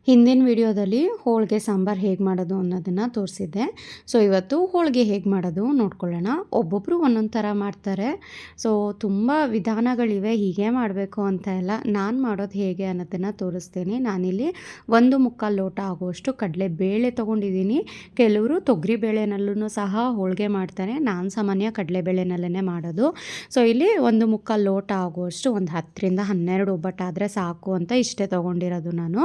ಹಿಂದಿನ ವಿಡಿಯೋದಲ್ಲಿ ಹೋಳಿಗೆ ಸಾಂಬಾರು ಹೇಗೆ ಮಾಡೋದು ಅನ್ನೋದನ್ನು ತೋರಿಸಿದ್ದೆ. ಸೊ ಇವತ್ತು ಹೋಳಿಗೆ ಹೇಗೆ ಮಾಡೋದು ನೋಡ್ಕೊಳ್ಳೋಣ. ಒಬ್ಬೊಬ್ಬರು ಒಂದೊಂದು ಥರ ಮಾಡ್ತಾರೆ. ಸೊ ತುಂಬ ವಿಧಾನಗಳಿವೆ, ಹೀಗೆ ಮಾಡಬೇಕು ಅಂತ ಎಲ್ಲ. ನಾನು ಮಾಡೋದು ಹೇಗೆ ಅನ್ನೋದನ್ನು ತೋರಿಸ್ತೀನಿ. ನಾನಿಲ್ಲಿ 1/4 ಲೋಟ ಆಗುವಷ್ಟು ಕಡಲೆಬೇಳೆ ತೊಗೊಂಡಿದ್ದೀನಿ. ಕೆಲವರು ತೊಗರಿಬೇಳೆನಲ್ಲೂ ಸಹ ಹೋಳಿಗೆ ಮಾಡ್ತಾರೆ. ನಾನು ಸಾಮಾನ್ಯ ಕಡಲೆಬೇಳೆನಲ್ಲೇ ಮಾಡೋದು. ಸೊ ಇಲ್ಲಿ 1/4 ಲೋಟ ಆಗುವಷ್ಟು ಒಂದು 10ರಿಂದ 12 ಒಬ್ಬಟ್ಟಾದರೆ ಸಾಕು ಅಂತ ಇಷ್ಟೇ ತೊಗೊಂಡಿರೋದು ನಾನು.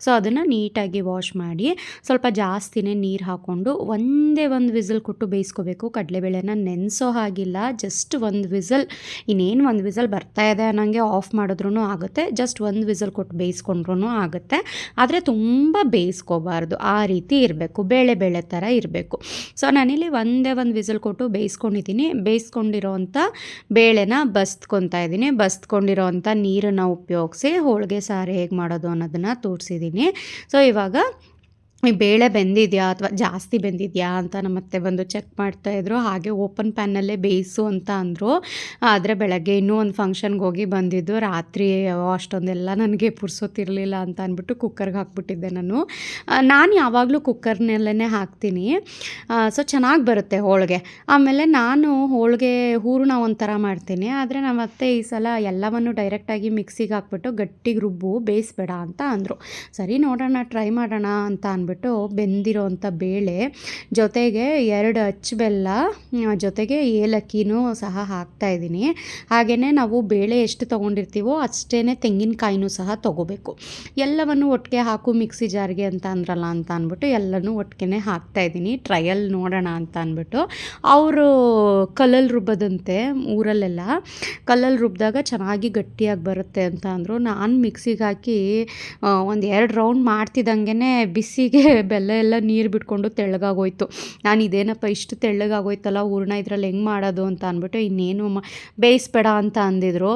ಸೊ ಅದನ್ನು ನೀಟಾಗಿ ವಾಶ್ ಮಾಡಿ ಸ್ವಲ್ಪ ಜಾಸ್ತಿನೇ ನೀರು ಹಾಕ್ಕೊಂಡು ಒಂದೇ ಒಂದು ವಿಸಿಲ್ ಕೊಟ್ಟು ಬೇಯಿಸ್ಕೋಬೇಕು. ಕಡಲೆಬೇಳೆನ ನೆನೆಸೋ ಹಾಗಿಲ್ಲ, ಜಸ್ಟ್ ಒಂದು ವಿಸಲ್, ಇನ್ನೇನು ಒಂದು ವಿಸಲ್ ಬರ್ತಾ ಇದೆ ಅನ್ನೋಂಗೆ ಆಫ್ ಮಾಡಿದ್ರೂ ಆಗುತ್ತೆ. ಜಸ್ಟ್ ಒಂದು ವಿಸಲ್ ಕೊಟ್ಟು ಬೇಯಿಸ್ಕೊಂಡ್ರೂ ಆಗುತ್ತೆ. ಆದರೆ ತುಂಬ ಬೇಯಿಸ್ಕೋಬಾರ್ದು, ಆ ರೀತಿ ಇರಬೇಕು, ಬೇಳೆ ಥರ ಇರಬೇಕು. ಸೊ ನಾನಿಲ್ಲಿ ಒಂದೇ ಒಂದು ವಿಸಲ್ ಕೊಟ್ಟು ಬೇಯಿಸ್ಕೊಂಡಿದ್ದೀನಿ. ಬೇಯಿಸ್ಕೊಂಡಿರೋವಂಥ ಬೇಳೆನ ಬಸ್ಕೊತಾ ಇದ್ದೀನಿ. ಬಸ್ಕೊಂಡಿರೋವಂಥ ನೀರನ್ನು ಉಪಯೋಗಿಸಿ ಹೋಳಿಗೆ ಸಾರು ಹೇಗೆ ಮಾಡೋದು ಅನ್ನೋದನ್ನು ತೋರಿಸಿದ್ದೀನಿ. ಸೊ ಇವಾಗ ಈ ಬೇಳೆ ಬೆಂದಿದೆಯಾ ಅಥವಾ ಜಾಸ್ತಿ ಬೆಂದಿದೆಯಾ ಅಂತ ನಮ್ಮ ಅತ್ತೆ ಬಂದು ಚೆಕ್ ಮಾಡ್ತಾಯಿದ್ರು. ಹಾಗೆ ಓಪನ್ ಪ್ಯಾನಲ್ಲೇ ಬೇಯಿಸು ಅಂತ ಅಂದರು. ಆದರೆ ಬೆಳಗ್ಗೆ ಇನ್ನೂ ಒಂದು ಫಂಕ್ಷನ್ಗೆ ಹೋಗಿ ಬಂದಿದ್ದು, ರಾತ್ರಿ ಅಷ್ಟೊಂದೆಲ್ಲ ನನಗೆ ಪುರ್ಸೊತ್ತಿರಲಿಲ್ಲ ಅಂತ ಅಂದ್ಬಿಟ್ಟು ಕುಕ್ಕರ್ಗೆ ಹಾಕ್ಬಿಟ್ಟಿದ್ದೆ ನಾನು ಯಾವಾಗಲೂ ಕುಕ್ಕರ್ನಲ್ಲೇ ಹಾಕ್ತೀನಿ. ಸೊ ಚೆನ್ನಾಗಿ ಬರುತ್ತೆ ಹೋಳಿಗೆ. ಆಮೇಲೆ ನಾನು ಹೋಳಿಗೆ ಹೂರಣ ಒಂಥರ ಮಾಡ್ತೀನಿ. ಆದರೆ ನಮ್ಮ ಅತ್ತೆ ಈ ಸಲ ಎಲ್ಲವನ್ನು ಡೈರೆಕ್ಟಾಗಿ ಮಿಕ್ಸಿಗೆ ಹಾಕ್ಬಿಟ್ಟು ಗಟ್ಟಿಗೆ ರುಬ್ಬು, ಬೇಯಿಸ್ಬೇಡ ಅಂತ ಅಂದರು. ಸರಿ ನೋಡೋಣ, ಟ್ರೈ ಮಾಡೋಣ ಅಂತ ಅಂದ್ಬಿಟ್ಟು ಬೆಂದಿರೋವಂಥ ಬೇಳೆ ಜೊತೆಗೆ 2 ಅಚ್ಚು ಬೆಲ್ಲ ಜೊತೆಗೆ ಏಲಕ್ಕಿನೂ ಸಹ ಹಾಕ್ತಾಯಿದ್ದೀನಿ. ಹಾಗೆಯೇ ನಾವು ಬೇಳೆ ಎಷ್ಟು ತೊಗೊಂಡಿರ್ತೀವೋ ಅಷ್ಟೇ ತೆಂಗಿನಕಾಯಿನೂ ಸಹ ತೊಗೋಬೇಕು. ಎಲ್ಲವನ್ನು ಒಟ್ಟಿಗೆ ಹಾಕು ಮಿಕ್ಸಿ ಜಾರ್ಗೆ ಅಂತ ಅಂದ್ರಲ್ಲ ಅಂತ ಅಂದ್ಬಿಟ್ಟು ಎಲ್ಲನೂ ಒಟ್ಟಿಗೆ ಹಾಕ್ತಾಯಿದ್ದೀನಿ. ಟ್ರಯಲ್ ನೋಡೋಣ ಅಂತ ಅಂದ್ಬಿಟ್ಟು. ಅವರು ಕಲ್ಲಲ್ಲಿ ರುಬ್ಬೋದಂತೆ ಊರಲ್ಲೆಲ್ಲ, ಕಲ್ಲಲ್ಲಿ ರುಬ್ಬಿದಾಗ ಚೆನ್ನಾಗಿ ಗಟ್ಟಿಯಾಗಿ ಬರುತ್ತೆ ಅಂತ ಅಂದರು. ನಾನು ಮಿಕ್ಸಿಗೆ ಹಾಕಿ ಒಂದು 2 ರೌಂಡ್ ಮಾಡ್ತಿದ್ದಂಗೆ ಬಿಸಿಗೆ ಬೆಲ್ಲ ಎಲ್ಲ ನೀರು ಬಿಟ್ಕೊಂಡು ತೆಳ್ಳಗಾಗೋಯ್ತು. ನಾನು ಇದೇನಪ್ಪ ಇಷ್ಟು ತೆಳ್ಳಗಾಗೋಯ್ತಲ್ಲ ಹೂರಣ, ಇದ್ರಲ್ಲಿ ಹೆಂಗೆ ಮಾಡೋದು ಅಂತ ಅಂದ್ಬಿಟ್ಟು ಇನ್ನೇನು ಬೇಯಿಸ್ಬೇಡ ಅಂತ ಅಂದಿದ್ರು.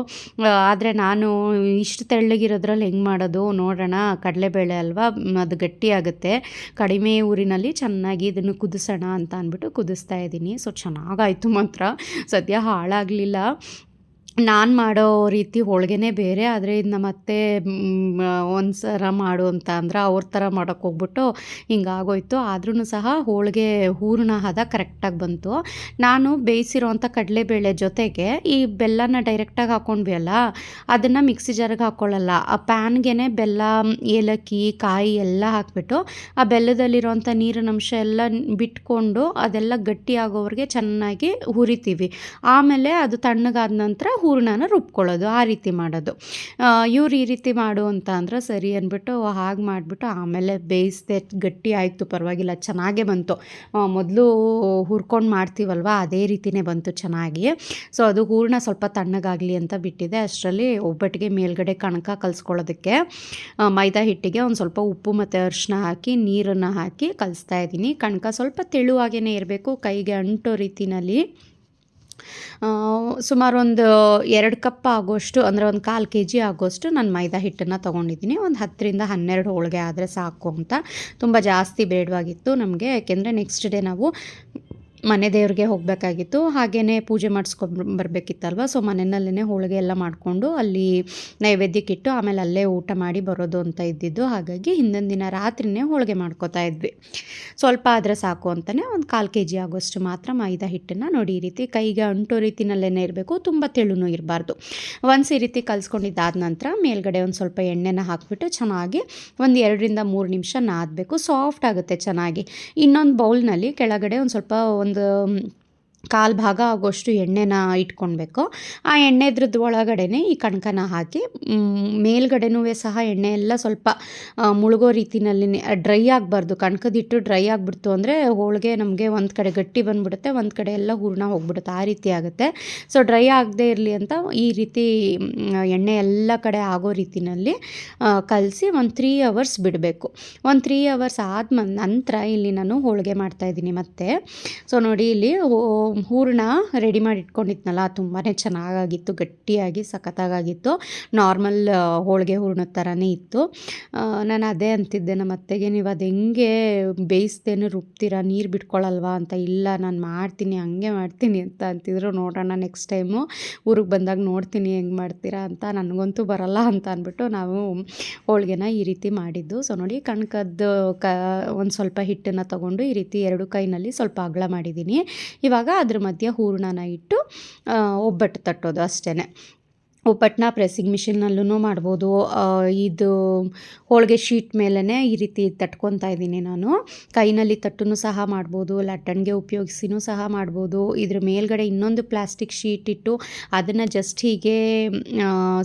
ಆದರೆ ನಾನು ಇಷ್ಟು ತೆಳ್ಳಗಿರೋದ್ರಲ್ಲಿ ಹೆಂಗೆ ಮಾಡೋದು ನೋಡೋಣ, ಕಡಲೆಬೇಳೆ ಅಲ್ವಾ, ಅದು ಗಟ್ಟಿಯಾಗುತ್ತೆ, ಕಡಿಮೆ ಊರಿನಲ್ಲಿ ಚೆನ್ನಾಗಿ ಇದನ್ನು ಕುದಿಸೋಣ ಅಂತ ಅಂದ್ಬಿಟ್ಟು ಕುದಿಸ್ತಾ ಇದ್ದೀನಿ. ಸೊ ಚೆನ್ನಾಗಾಯಿತು ಮಾತ್ರ, ಸದ್ಯ ಹಾಳಾಗಲಿಲ್ಲ. ನಾನು ಮಾಡೋ ರೀತಿ ಹೋಳಿಗೆನೇ ಬೇರೆ, ಆದರೆ ಇದು ನಮ್ಮ ಅತ್ತೆ ಒಂದು ಸಲ ಮಾಡು ಅಂತ ಅಂದ್ರೆ ಅವ್ರ ಥರ ಮಾಡೋಕ್ಕೆ ಹೋಗ್ಬಿಟ್ಟು ಹಿಂಗಾಗೋಯ್ತು. ಆದ್ರೂ ಸಹ ಹೋಳಿಗೆ ಹೂರಣ ಹದ ಕರೆಕ್ಟಾಗಿ ಬಂತು. ನಾನು ಬೇಯಿಸಿರೋವಂಥ ಕಡಲೆಬೇಳೆ ಜೊತೆಗೆ ಈ ಬೆಲ್ಲನ ಡೈರೆಕ್ಟಾಗಿ ಹಾಕ್ಕೊಂಡ್ವಿ ಅಲ್ಲ, ಅದನ್ನು ಮಿಕ್ಸಿ ಜಾರ್ಗೆ ಹಾಕ್ಕೊಳ್ಳಲ್ಲ. ಆ ಪ್ಯಾನ್ಗೆ ಬೆಲ್ಲ, ಏಲಕ್ಕಿ, ಕಾಯಿ ಎಲ್ಲ ಹಾಕಿಬಿಟ್ಟು ಆ ಬೆಲ್ಲದಲ್ಲಿರೋವಂಥ ನೀರಿನ ಅಂಶ ಎಲ್ಲ ಬಿಟ್ಕೊಂಡು ಅದೆಲ್ಲ ಗಟ್ಟಿಯಾಗೋವರೆಗೆ ಚೆನ್ನಾಗಿ ಹುರಿತೀವಿ. ಆಮೇಲೆ ಅದು ತಣ್ಣಗಾದ ನಂತರ ಹೂರಣನ ರುಬ್ಕೊಳ್ಳೋದು, ಆ ರೀತಿ ಮಾಡೋದು. ಇವ್ರು ಈ ರೀತಿ ಮಾಡು ಅಂತ ಅಂದ್ರೆ ಸರಿ ಅಂದ್ಬಿಟ್ಟು ಹಾಗೆ ಮಾಡಿಬಿಟ್ಟು ಆಮೇಲೆ ಬೇಯಿಸಿದೆ. ಗಟ್ಟಿ ಆಯಿತು, ಪರವಾಗಿಲ್ಲ, ಚೆನ್ನಾಗೇ ಬಂತು. ಮೊದಲು ಹುರ್ಕೊಂಡು ಮಾಡ್ತೀವಲ್ವ ಅದೇ ರೀತಿಯೇ ಬಂತು ಚೆನ್ನಾಗಿ. ಸೊ ಅದು ಹೂರಣ ಸ್ವಲ್ಪ ತಣ್ಣಗಾಗಲಿ ಅಂತ ಬಿಟ್ಟಿದ್ದೆ. ಅಷ್ಟರಲ್ಲಿ ಒಬ್ಬಟ್ಟಿಗೆ ಮೇಲ್ಗಡೆ ಕಣಕ ಕಲಿಸ್ಕೊಳ್ಳೋದಕ್ಕೆ ಮೈದಾ ಹಿಟ್ಟಿಗೆ ಒಂದು ಸ್ವಲ್ಪ ಉಪ್ಪು ಮತ್ತು ಅರಿಶಿನ ಹಾಕಿ ನೀರನ್ನು ಹಾಕಿ ಕಲಿಸ್ತಾ ಇದ್ದೀನಿ. ಕಣಕ ಸ್ವಲ್ಪ ತೆಳುವಾಗೇ ಇರಬೇಕು, ಕೈಗೆ ಅಂಟೋ ರೀತಿಯಲ್ಲಿ. ಸುಮಾರು ಒಂದು 2 ಕಪ್ ಆಗೋಷ್ಟು, ಅಂದರೆ ಒಂದು 1/4 kg ಆಗೋಷ್ಟು ನಾನು ಮೈದಾ ಹಿಟ್ಟನ್ನು ತೊಗೊಂಡಿದ್ದೀನಿ. ಒಂದು 10ರಿಂದ 12 ಹೋಳಿಗೆ ಆದರೆ ಸಾಕು ಅಂತ. ತುಂಬ ಜಾಸ್ತಿ ಬೇಡವಾಗಿತ್ತು ನಮಗೆ, ಯಾಕೆಂದರೆ ನೆಕ್ಸ್ಟ್ ಡೇ ನಾವು ಮನೆ ದೇವ್ರಿಗೆ ಹೋಗಬೇಕಾಗಿತ್ತು. ಹಾಗೆಯೇ ಪೂಜೆ ಬರಬೇಕಿತ್ತಲ್ವ. ಸೊ ಮನೆಯಲ್ಲೇ ಹೋಳಿಗೆ ಎಲ್ಲ ಮಾಡಿಕೊಂಡು ಅಲ್ಲಿ ನೈವೇದ್ಯಕ್ಕಿಟ್ಟು ಆಮೇಲೆ ಅಲ್ಲೇ ಊಟ ಮಾಡಿ ಬರೋದು ಅಂತ ಇದ್ದಿದ್ದು. ಹಾಗಾಗಿ ಹಿಂದಿನ ದಿನ ರಾತ್ರಿಯೇ ಹೋಳಿಗೆ ಮಾಡ್ಕೋತಾ ಇದ್ವಿ. ಸ್ವಲ್ಪ ಆದರೆ ಸಾಕು ಅಂತಲೇ ಒಂದು 1/4 kg ಆಗೋಷ್ಟು ಮಾತ್ರ ಮೈದಾ ಹಿಟ್ಟನ್ನು ನೋಡಿ ಈ ರೀತಿ ಕೈಗೆ ಅಂಟೋ ರೀತಿನಲ್ಲೇ ಇರಬೇಕು, ತುಂಬ ತೆಳುನೂ ಇರಬಾರ್ದು. ಈ ರೀತಿ ಕಲಿಸ್ಕೊಂಡಿದ್ದಾದ ನಂತರ ಮೇಲ್ಗಡೆ ಒಂದು ಸ್ವಲ್ಪ ಎಣ್ಣೆನ ಹಾಕಿಬಿಟ್ಟು ಚೆನ್ನಾಗಿ ಒಂದು 2ರಿಂದ 3 ನಿಮಿಷ ನಾದಬೇಕು. ಸಾಫ್ಟ್ ಆಗುತ್ತೆ ಚೆನ್ನಾಗಿ. ಇನ್ನೊಂದು ಬೌಲ್ನಲ್ಲಿ ಕೆಳಗಡೆ ಒಂದು ಸ್ವಲ್ಪ ಒಂದು 1/4 ಭಾಗ ಆಗೋಷ್ಟು ಎಣ್ಣೆನ ಇಟ್ಕೊಳ್ಬೇಕು. ಆ ಎಣ್ಣೆದ್ರದ್ದು ಒಳಗಡೆನೆ ಈ ಕಣಕನ ಹಾಕಿ ಮೇಲ್ಗಡೆನೂ ಸಹ ಎಣ್ಣೆ ಎಲ್ಲ ಸ್ವಲ್ಪ ಮುಳುಗೋ ರೀತಿನಲ್ಲಿ, ಡ್ರೈ ಆಗಬಾರ್ದು. ಕಣಕದಿಟ್ಟು ಡ್ರೈ ಆಗಿಬಿಡ್ತು ಅಂದರೆ ಹೋಳಿಗೆ ನಮಗೆ ಒಂದು ಕಡೆ ಗಟ್ಟಿ ಬಂದುಬಿಡುತ್ತೆ, ಒಂದು ಕಡೆ ಎಲ್ಲ ಹೂರಣ ಹೋಗ್ಬಿಡುತ್ತೆ, ಆ ರೀತಿ ಆಗುತ್ತೆ. ಸೊ ಡ್ರೈ ಆಗದೇ ಇರಲಿ ಅಂತ ಈ ರೀತಿ ಎಣ್ಣೆ ಎಲ್ಲ ಕಡೆ ಆಗೋ ರೀತಿಯಲ್ಲಿ ಕಲಸಿ ಒಂದು 3 hours ಬಿಡಬೇಕು. ಒಂದು 3 hours ಆದ ನಂತರ ಇಲ್ಲಿ ನಾನು ಹೋಳಿಗೆ ಮಾಡ್ತಾಯಿದ್ದೀನಿ ಮತ್ತೆ. ಸೊ ನೋಡಿ ಇಲ್ಲಿ ಹೂರಣ ರೆಡಿ ಮಾಡಿ ಇಟ್ಕೊಂಡಿದ್ನಲ್ಲ ತುಂಬಾ ಚೆನ್ನಾಗಾಗಿತ್ತು, ಗಟ್ಟಿಯಾಗಿ ಸಖತ್ತಾಗಿತ್ತು. ನಾರ್ಮಲ್ ಹೋಳಿಗೆ ಹೂರಣದ ಥರನೇ ಇತ್ತು. ನಾನು ಅದೇ ಅಂತಿದ್ದೆ ನಮ್ಮ ಅತ್ತೆಗೆ, ನೀವು ಅದು ಹೆಂಗೆ ಬೇಯಿಸ್ದೇನೆ ರುಬ್ತೀರಾ, ನೀರು ಬಿಟ್ಕೊಳ್ಳಲ್ವಾ ಅಂತ. ಇಲ್ಲ ನಾನು ಮಾಡ್ತೀನಿ, ಹಂಗೆ ಮಾಡ್ತೀನಿ ಅಂತ ಅಂತಿದ್ರು. ನೋಡೋಣ ನೆಕ್ಸ್ಟ್ ಟೈಮು ಊರಿಗೆ ಬಂದಾಗ ನೋಡ್ತೀನಿ ಹೆಂಗೆ ಮಾಡ್ತೀರಾ ಅಂತ. ನನಗಂತೂ ಬರಲ್ಲ ಅಂತ ಅಂದ್ಬಿಟ್ಟು ನಾವು ಹೋಳಿಗೆನ ಈ ರೀತಿ ಮಾಡಿದ್ದು. ಸೊ ನೋಡಿ, ಕಣ್ಕದ್ದು ಒಂದು ಸ್ವಲ್ಪ ಹಿಟ್ಟನ್ನು ತೊಗೊಂಡು ಈ ರೀತಿ 2 ಕೈನಲ್ಲಿ ಸ್ವಲ್ಪ ಅಗಲ ಮಾಡಿದ್ದೀನಿ. ಇವಾಗ ಅದ್ರ ಮಧ್ಯೆ ಹೂರಣನ ಇಟ್ಟು ಒಬ್ಬಟ್ಟು ತಟ್ಟೋದು ಅಷ್ಟೇ. ಒಬ್ಬಟ್ಟನ್ನ ಪ್ರೆಸ್ಸಿಂಗ್ ಮಿಷಿನ್ನಲ್ಲೂ ಮಾಡ್ಬೋದು. ಇದು ಹೋಳಿಗೆ ಶೀಟ್ ಮೇಲೇ ಈ ರೀತಿ ತಟ್ಕೊತಾ ಇದ್ದೀನಿ ನಾನು. ಕೈನಲ್ಲಿ ತಟ್ಟೂ ಸಹ ಮಾಡ್ಬೋದು, ಲಟ್ಟಣಿಗೆ ಉಪಯೋಗಿಸಿನೂ ಸಹ ಮಾಡ್ಬೋದು. ಇದ್ರ ಮೇಲ್ಗಡೆ ಇನ್ನೊಂದು ಪ್ಲಾಸ್ಟಿಕ್ ಶೀಟ್ ಇಟ್ಟು ಅದನ್ನು ಜಸ್ಟ್ ಹೀಗೆ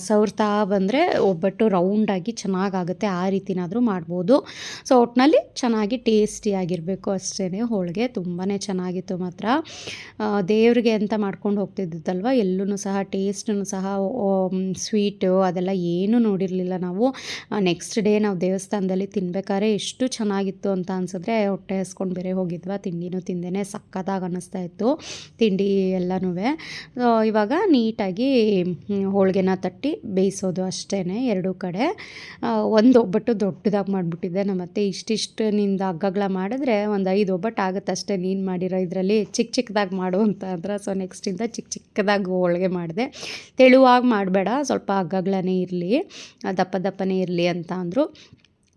ಸವರ್ತಾ ಬಂದರೆ ಒಬ್ಬಟ್ಟು ರೌಂಡಾಗಿ ಚೆನ್ನಾಗಾಗುತ್ತೆ. ಆ ರೀತಿನಾದರೂ ಮಾಡ್ಬೋದು. ಸೊ ಒಟ್ಟಿನಲ್ಲಿ ಚೆನ್ನಾಗಿ ಟೇಸ್ಟಿಯಾಗಿರಬೇಕು ಅಷ್ಟೇ. ಹೋಳಿಗೆ ತುಂಬಾ ಚೆನ್ನಾಗಿತ್ತು ಮಾತ್ರ. ದೇವ್ರಿಗೆ ಅಂತ ಮಾಡ್ಕೊಂಡು ಹೋಗ್ತಿದ್ದಲ್ವ, ಎಲ್ಲೂ ಸಹ ಟೇಸ್ಟನ್ನು ಸಹ ಸ್ವೀಟು ಅದೆಲ್ಲ ಏನೂ ನೋಡಿರಲಿಲ್ಲ ನಾವು. ನೆಕ್ಸ್ಟ್ ಡೇ ನಾವು ದೇವಸ್ಥಾನದಲ್ಲಿ ತಿನ್ಬೇಕಾದ್ರೆ ಎಷ್ಟು ಚೆನ್ನಾಗಿತ್ತು ಅಂತ ಅನಿಸಿದ್ರೆ, ಹೊಟ್ಟೆ ಹಸ್ಕೊಂಡು ಬೇರೆ ಹೋಗಿದ್ವಾ, ತಿಂಡಿನೂ ತಿಂದೇನೆ ಸಕ್ಕತ್ತಾಗಿ ಅನ್ನಿಸ್ತಾ ಇತ್ತು ತಿಂಡಿ ಎಲ್ಲನೂ. ಇವಾಗ ನೀಟಾಗಿ ಹೋಳಿಗೆನ ತಟ್ಟಿ ಬೇಯಿಸೋದು ಅಷ್ಟೇ 2 ಕಡೆ. ಒಂದು ಒಬ್ಬಟ್ಟು ದೊಡ್ಡದಾಗಿ ಮಾಡಿಬಿಟ್ಟಿದ್ದೆ. ನಮ್ಮತ್ತೆ ಇಷ್ಟಿಷ್ಟು ನಿಂದ ಅಗ್ಗಗ್ಲ ಮಾಡಿದ್ರೆ ಒಂದು 5 ಒಬ್ಬಟ್ಟು ಆಗುತ್ತೆ ಅಷ್ಟೇ, ನೀನು ಮಾಡಿರೋ ಇದರಲ್ಲಿ ಚಿಕ್ಕದಾಗಿ ಮಾಡು ಅಂತ ಅಂದ್ರೆ. ಸೊ ನೆಕ್ಸ್ಟಿಂದ ಚಿಕ್ಕದಾಗಿ ಹೋಳಿಗೆ ಮಾಡಿದೆ. ತೆಳುವಾಗಿ ಮಾಡಬೇಡ, ಸ್ವಲ್ಪ ಅಗ್ಗಗ್ಲನೇ ಇರಲಿ, ದಪ್ಪನೇ ಇರಲಿ ಅಂತ ಅಂದರು.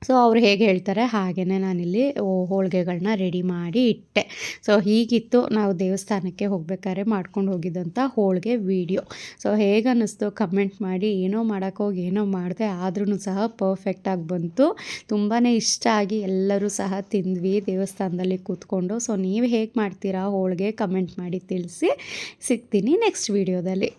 ಸೊ ಅವ್ರು ಹೇಗೆ ಹೇಳ್ತಾರೆ ಹಾಗೆಯೇ ನಾನಿಲ್ಲಿ ಹೋಳಿಗೆಗಳನ್ನ ರೆಡಿ ಮಾಡಿ ಇಟ್ಟೆ. ಸೊ ಹೀಗಿತ್ತು ನಾವು ದೇವಸ್ಥಾನಕ್ಕೆ ಹೋಗ್ಬೇಕಾದ್ರೆ ಮಾಡ್ಕೊಂಡು ಹೋಗಿದ್ದಂಥ ಹೋಳಿಗೆ ವೀಡಿಯೋ. ಸೊ ಹೇಗೆ ಅನ್ನಿಸ್ತು ಕಮೆಂಟ್ ಮಾಡಿ. ಏನೋ ಮಾಡೋಕ್ಕೋಗಿ ಏನೋ ಮಾಡಿದೆ, ಆದ್ರೂ ಸಹ ಪರ್ಫೆಕ್ಟಾಗಿ ಬಂತು. ತುಂಬಾ ಇಷ್ಟ ಆಗಿ ಎಲ್ಲರೂ ಸಹ ತಿಂದ್ವಿ ದೇವಸ್ಥಾನದಲ್ಲಿ ಕೂತ್ಕೊಂಡು. ಸೊ ನೀವು ಹೇಗೆ ಮಾಡ್ತೀರಾ ಹೋಳಿಗೆ ಕಮೆಂಟ್ ಮಾಡಿ ತಿಳಿಸಿ. ಸಿಗ್ತೀನಿ ನೆಕ್ಸ್ಟ್ ವೀಡಿಯೋದಲ್ಲಿ.